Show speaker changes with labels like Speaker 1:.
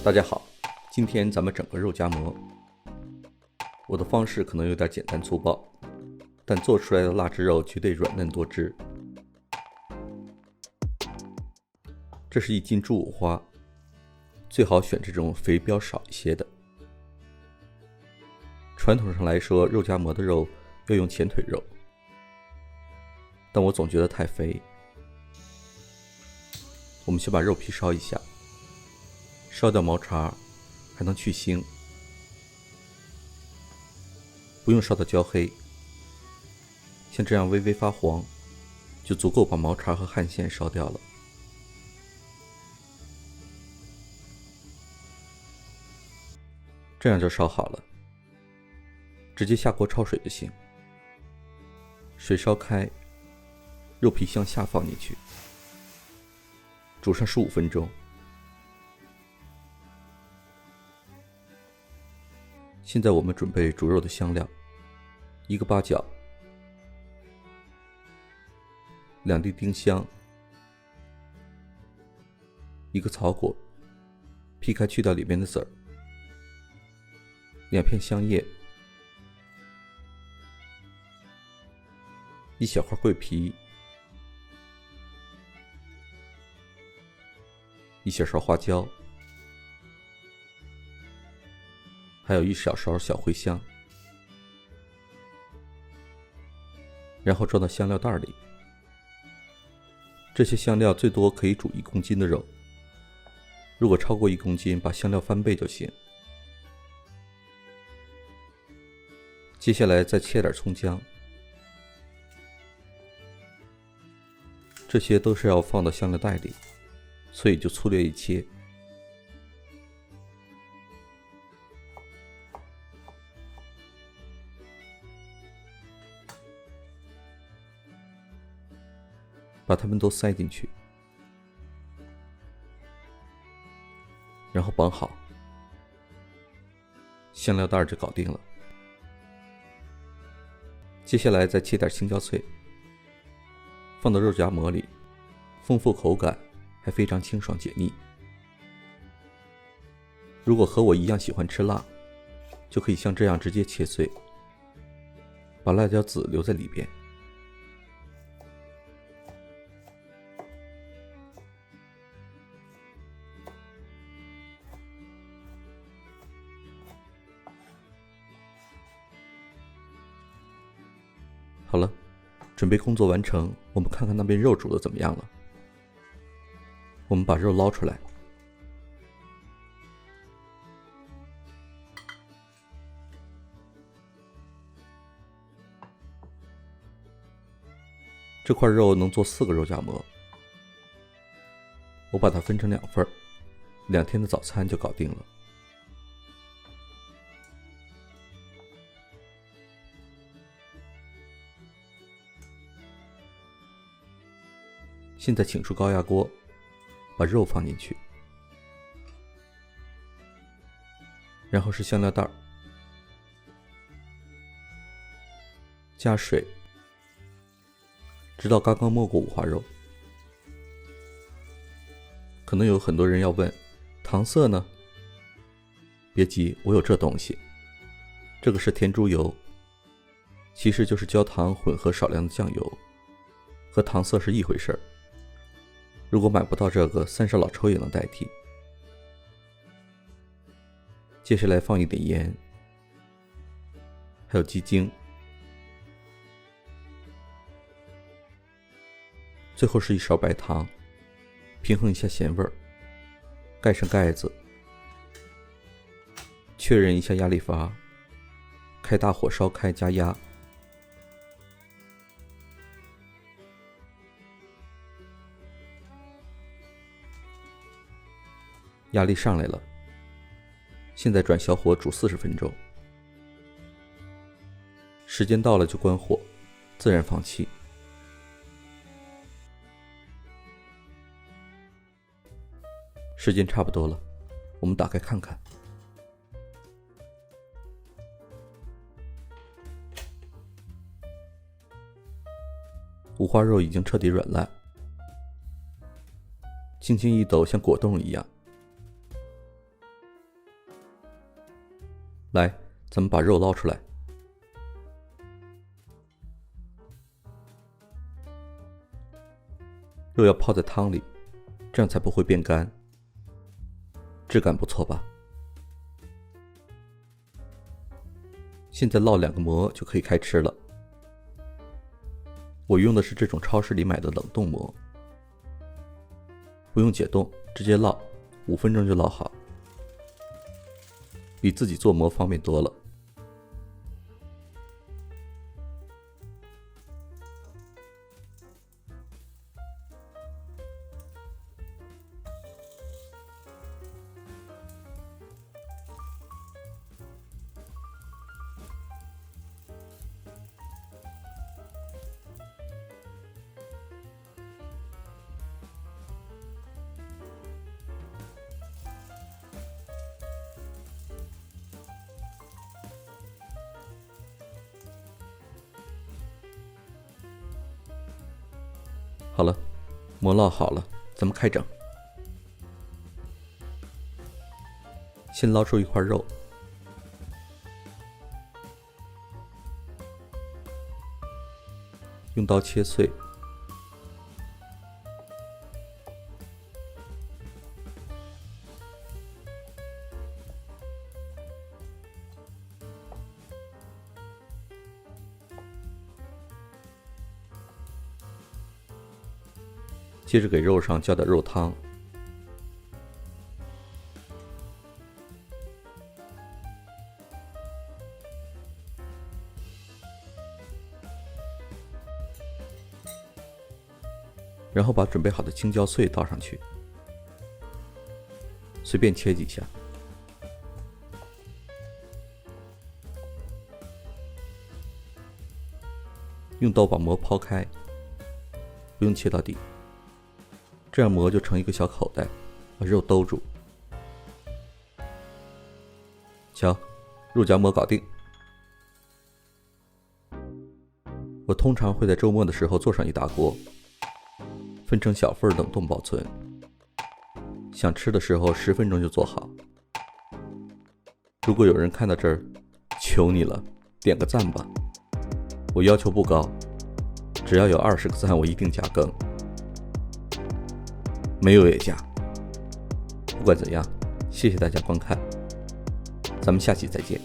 Speaker 1: 大家好，今天咱们整个肉夹馍。我的方式可能有点简单粗暴，但做出来的腊汁肉绝对软嫩多汁。这是1斤猪五花，最好选这种肥膘少一些的。传统上来说，肉夹馍的肉要用前腿肉，但我总觉得太肥。我们先把肉皮烧一下，烧掉毛茬，还能去腥，不用烧到焦黑，像这样微微发黄，就足够把毛茬和汗腺烧掉了。这样就烧好了，直接下锅焯水就行。水烧开，肉皮向下放进去，煮上15分钟。现在我们准备煮肉的香料：1个八角，2滴丁香，1个草果，劈开去掉里面的籽儿，2片香叶，1小块桂皮，1小勺花椒，还有1小勺小茴香，然后装到香料袋里。这些香料最多可以煮1公斤的肉，如果超过1公斤，把香料翻倍就行。接下来再切点葱姜，这些都是要放到香料袋里，所以就粗略一切。把它们都塞进去，然后绑好，香料袋就搞定了。接下来再切点青椒脆，放到肉夹馍里，丰富口感，还非常清爽解腻。如果和我一样喜欢吃辣，就可以像这样直接切碎，把辣椒籽留在里边。好了，准备工作完成，我们看看那边肉煮的怎么样了。我们把肉捞出来，这块肉能做4个肉夹馍，我把它分成2份，2天的早餐就搞定了。现在请出高压锅，把肉放进去，然后是香料袋，加水，直到刚刚没过五花肉。可能有很多人要问，糖色呢？别急，我有这东西。这个是甜猪油，其实就是焦糖混合少量的酱油，和糖色是一回事儿。如果买不到这个，3色老抽也能代替。接下来放一点盐，还有鸡精，最后是1勺白糖，平衡一下咸味儿。盖上盖子，确认一下压力阀，开大火烧开加压。压力上来了，现在转小火煮40分钟。时间到了就关火，自然放气。时间差不多了，我们打开看看。五花肉已经彻底软烂，轻轻一抖像果冻一样。来，咱们把肉捞出来。肉要泡在汤里，这样才不会变干。质感不错吧？现在烙2个馍就可以开吃了。我用的是这种超市里买的冷冻馍，不用解冻，直接烙，5分钟就烙好，比自己做馍方便多了。好了，馍烙好了，咱们开整。先捞出一块肉，用刀切碎，接着给肉上浇点肉汤，然后把准备好的青椒碎倒上去，随便切几下，用刀把馍抛开，不用切到底，这样馍就成一个小口袋，把肉兜住。瞧，肉夹馍搞定。我通常会在周末的时候做上一大锅，分成小份冷冻保存，想吃的时候10分钟就做好。如果有人看到这儿，求你了，点个赞吧。我要求不高，只要有20个赞，我一定加更。没有也加。不管怎样，谢谢大家观看，咱们下期再见。